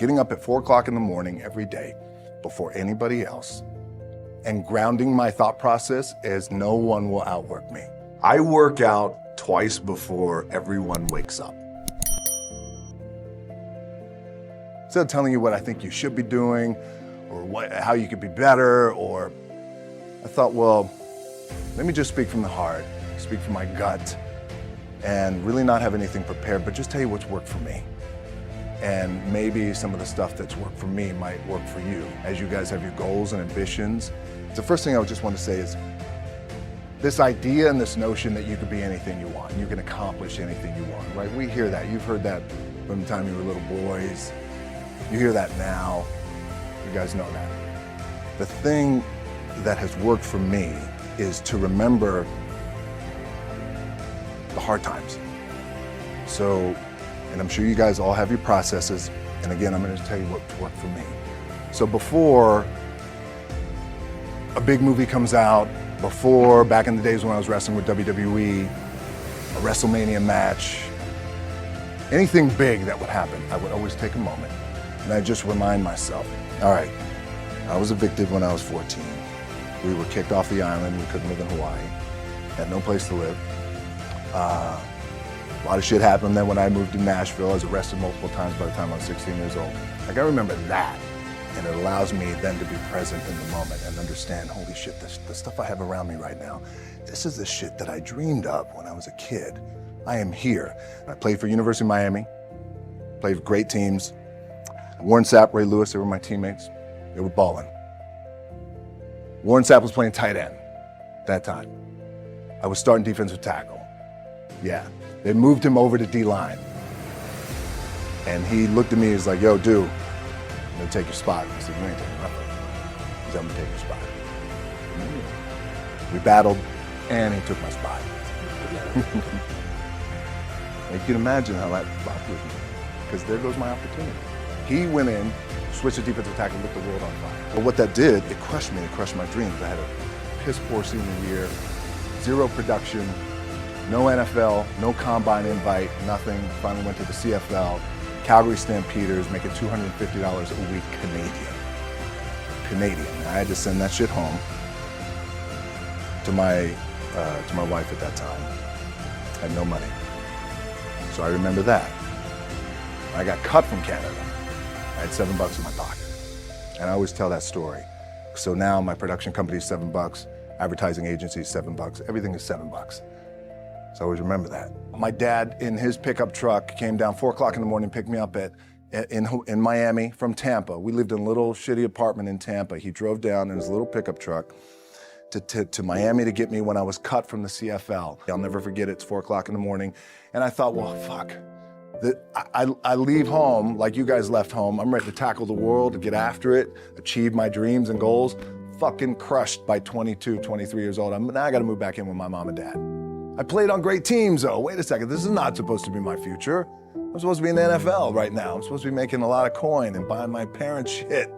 getting up at 4 o'clock in the morning every day before anybody else and grounding my thought process as no one will outwork me. I work out twice before everyone wakes up. Instead of telling you what I think you should be doing or how you could be better, or I thought, well, let me just speak from the heart, speak from my gut, and really not have anything prepared, but just tell you what's worked for me. And maybe some of the stuff that's worked for me might work for you. As you guys have your goals and ambitions, the first thing I would just want to say is this idea and this notion that you could be anything you want, you can accomplish anything you want, right? We hear that. You've heard that from the time you were little boys. You hear that now. You guys know that. The thing that has worked for me is to remember the hard times. So, and I'm sure you guys all have your processes. And again, I'm going to tell you what worked for me. So before a big movie comes out, before back in the days when I was wrestling with WWE, a WrestleMania match, anything big that would happen, I would always take a moment and I just remind myself, all right, I was evicted when I was 14. We were kicked off the island. We couldn't live in Hawaii. Had no place to live. A lot of shit happened. Then when I moved to Nashville, I was arrested multiple times by the time I was 16 years old. I gotta remember that. And it allows me then to be present in the moment and understand, holy shit, the stuff I have around me right now, this is the shit that I dreamed of when I was a kid. I am here. I played for University of Miami, played for great teams. Warren Sapp, Ray Lewis, they were my teammates. They were balling. Warren Sapp was playing tight end that time. I was starting defensive tackle. Yeah, they moved him over to D-line. And he looked at me, he's like, yo, dude, I'm gonna take your spot. I said, you ain't taking nothing. He said, I'm gonna take your spot. We battled, and he took my spot. You can imagine how that fucked with me, because there goes my opportunity. He went in, switched to defensive tackle, lit the world on fire. But what that did, it crushed me, it crushed my dreams. I had a piss poor senior year, 0 production, no NFL, no combine invite, nothing. Finally went to the CFL, Calgary Stampeders, making $250 a week Canadian. I had to send that shit home to my wife at that time. I had no money. So I remember that. I got cut from Canada. I had $7 in my pocket. And I always tell that story. So now my production company is $7, advertising agency is $7, everything is $7. So I always remember that. My dad in his pickup truck came down 4 o'clock in the morning, picked me up in Miami from Tampa. We lived in a little shitty apartment in Tampa. He drove down in his little pickup truck to Miami to get me when I was cut from the CFL. I'll never forget it, it's 4 o'clock in the morning. And I thought, well, fuck. I leave home like you guys left home. I'm ready to tackle the world, to get after it, achieve my dreams and goals. Fucking crushed by 22, 23 years old. Now I gotta move back in with my mom and dad. I played on great teams though. Wait a second, this is not supposed to be my future. I'm supposed to be in the NFL right now. I'm supposed to be making a lot of coin and buying my parents shit,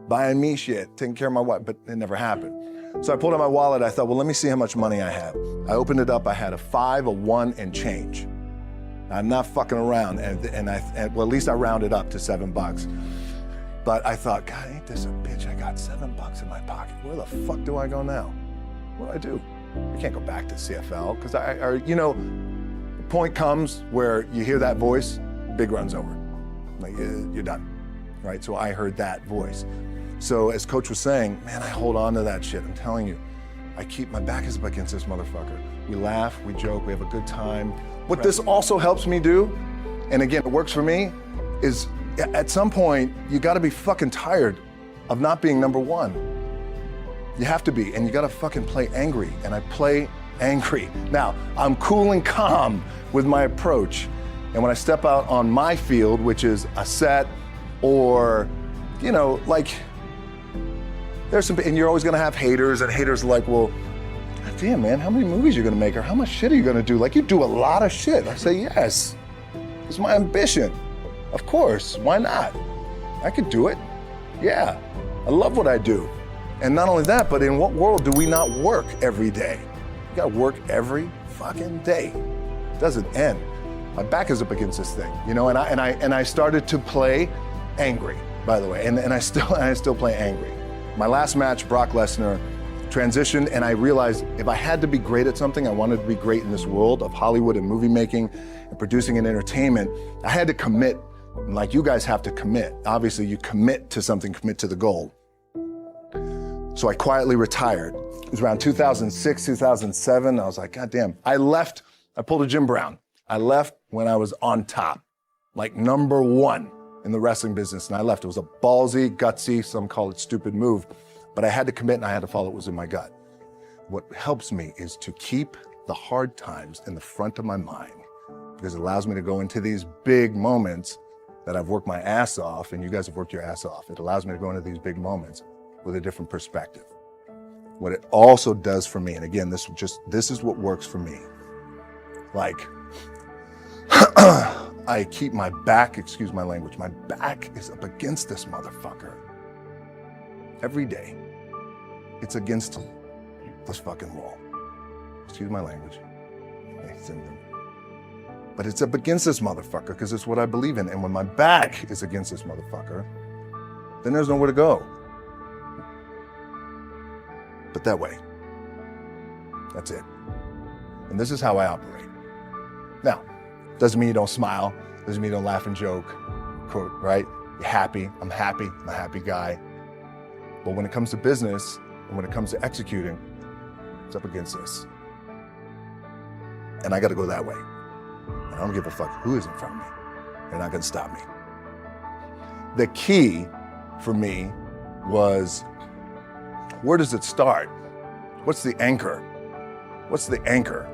buying me shit, taking care of my wife, but it never happened. So I pulled out my wallet, I thought, well, let me see how much money I have. I opened it up, I had a 5, a 1, and change. I'm not fucking around, and well, at least I rounded up to $7. But I thought, God, ain't this a bitch? I got $7 in my pocket. Where the fuck do I go now? What do I do? I can't go back to CFL, because the point comes where you hear that voice, big run's over. Like, you're done, right? So I heard that voice. So as Coach was saying, man, I hold on to that shit. I'm telling you, I keep my back is up against this motherfucker. We laugh, we joke, we have a good time. What this also helps me do, and again, it works for me, is at some point, you gotta be fucking tired of not being number one. You have to be, and you gotta fucking play angry, and I play angry. Now, I'm cool and calm with my approach, and when I step out on my field, which is a set, or, like, there's some, and you're always gonna have haters, and haters are like, well, damn, man, how many movies are you gonna make, or how much shit are you gonna do? Like, you do a lot of shit. I say, yes, it's my ambition. Of course, why not? I could do it. Yeah, I love what I do. And not only that, but in what world do we not work every day? You gotta work every fucking day. It doesn't end. My back is up against this thing, and I started to play angry, by the way, and I still play angry. My last match, Brock Lesnar, transitioned, and I realized if I had to be great at something, I wanted to be great in this world of Hollywood and movie making and producing and entertainment, I had to commit, like you guys have to commit. Obviously, you commit to something, commit to the goal. So I quietly retired. It was around 2006, 2007. I was like, God damn. I left, I pulled a Jim Brown. I left when I was on top, like #1 in the wrestling business, and I left. It was a ballsy, gutsy, some call it stupid move, but I had to commit and I had to follow what was in my gut. What helps me is to keep the hard times in the front of my mind, because it allows me to go into these big moments that I've worked my ass off, and you guys have worked your ass off. It allows me to go into these big moments with a different perspective. What it also does for me, and again, this is what works for me. Like, I keep my back, excuse my language, my back is up against this motherfucker. Every day, it's against this fucking wall. Excuse my language. But it's up against this motherfucker because it's what I believe in. And when my back is against this motherfucker, then there's nowhere to go. But that way. That's it. And this is how I operate. Now, doesn't mean you don't smile, doesn't mean you don't laugh and joke, quote, right? You're happy, I'm a happy guy. But when it comes to business, and when it comes to executing, it's up against this. And I gotta go that way. And I don't give a fuck who is in front of me. They're not gonna stop me. The key for me was, where does it start? What's the anchor? What's the anchor?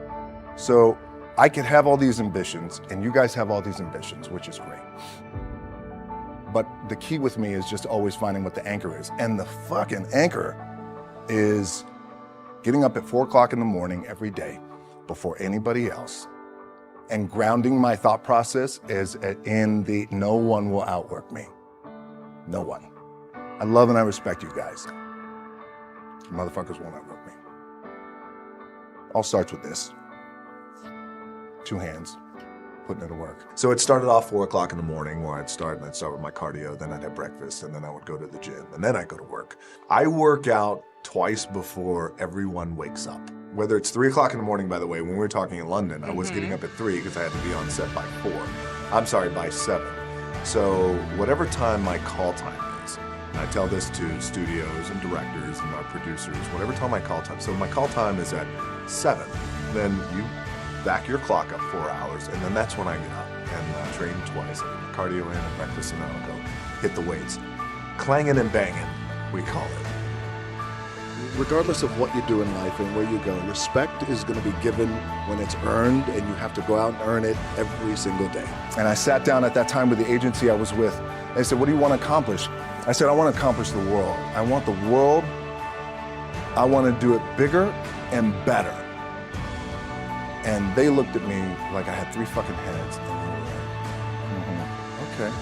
So I could have all these ambitions, and you guys have all these ambitions, which is great. But the key with me is just always finding what the anchor is. And the fucking anchor is getting up at 4 o'clock in the morning every day before anybody else, and grounding my thought process is in the no one will outwork me. No one. I love and I respect you guys. Motherfuckers won't outwork me. All starts with this. 2 hands, putting it to work. So it started off 4 o'clock in the morning where I'd start with my cardio, then I'd have breakfast, and then I would go to the gym, and then I'd go to work. I work out twice before everyone wakes up. Whether it's 3 o'clock in the morning, by the way, when we were talking in London, I was getting up at 3 because I had to be on set by 7. So whatever time my call time is, and I tell this to studios and directors and our producers, whatever time my call time, so my call time is at 7, then you back your clock up 4 hours, and then that's when I get up and train twice, cardio in and breakfast, and then I'll go hit the weights. Clanging and banging, we call it. Regardless of what you do in life and where you go, respect is going to be given when it's earned, and you have to go out and earn it every single day. And I sat down at that time with the agency I was with. They said, what do you want to accomplish? I said, I want to accomplish the world. I want the world. I want to do it bigger and better. And they looked at me like I had 3 fucking heads. And they were like, okay.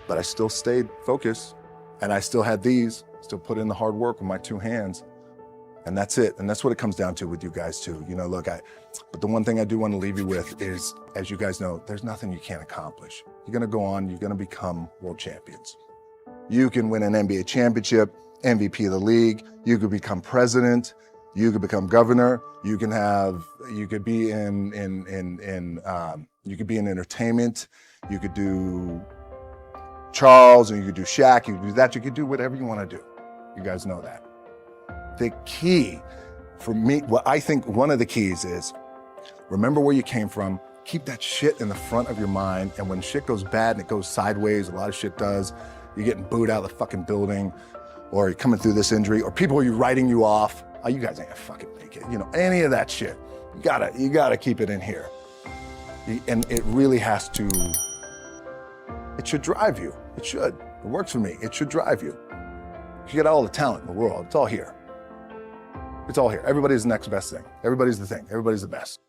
But I still stayed focused, and I still had these. Still put in the hard work with my 2 hands, and that's it. And that's what it comes down to with you guys too. You know, look, but the one thing I do want to leave you with is, as you guys know, there's nothing you can't accomplish. You're gonna go on, you're gonna become world champions. You can win an NBA championship, MVP of the league, you could become president, you could become governor, you could be in entertainment, you could do Charles, and you could do Shaq, you could do that, you could do whatever you want to do. You guys know that. The key for me, what I think one of the keys is, remember where you came from, keep that shit in the front of your mind, and when shit goes bad and it goes sideways, a lot of shit does, you're getting booed out of the fucking building, or you're coming through this injury, or people are writing you off, oh, you guys ain't gonna fucking make it, you know, any of that shit. You gotta keep it in here. And it really has to, it should drive you. It should. It works for me. It should drive you. You get all the talent in the world. It's all here. It's all here. Everybody's the next best thing. Everybody's the thing. Everybody's the best.